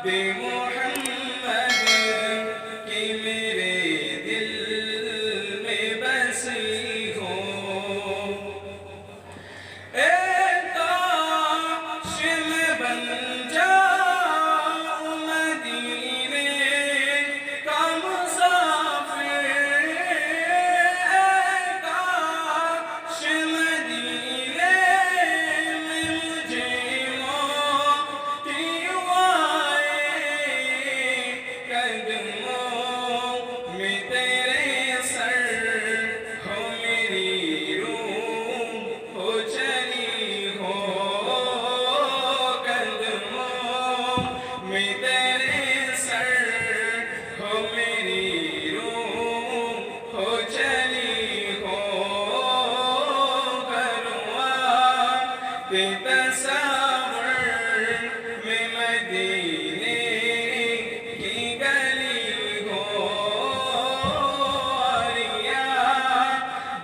بے محمد کی میرے دل میں بسی ہو۔ اے کاش میں بن جاؤں مدینے کا مسافر، اے کاش مدینے میں مجھے موتی آئے، قدموں میں تیرے سر ہو میری روح ہو چلی ہو، قدموں میں تیرے سر ہو میری روح ہو چلی ہو، کروا تصور میں مدینے کی گلی ہو،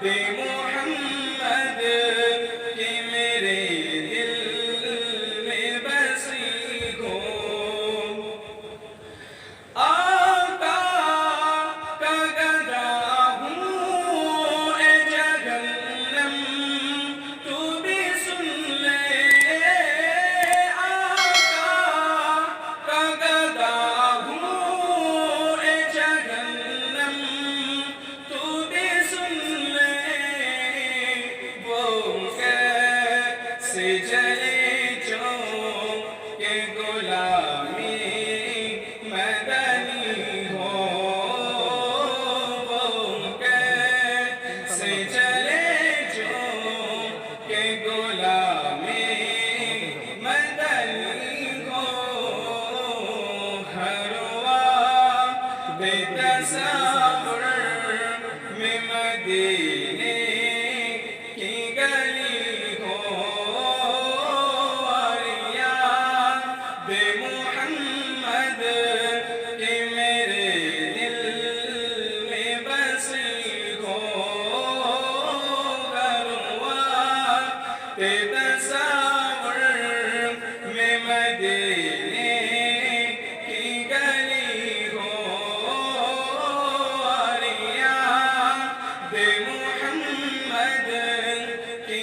بے محمد کی میرے دل میں بسی ہو۔ آقا کا گدا ہوں اے جہنم تو بھی سن لے، آقا کا گدا ہوں اے جہنم تو بھی سن لے، وہ کیسے جلے جو کہ غلامی مدنی ہو، وہ کیسے چلے جو کہ غلامی مدنی ہو، ہر وقت تصور میں مدینے کی گلی ہو، بے محمد کی میرے دل میں بسی ہو، تصور میں مدینے کی گلی ہو، بے محمد کی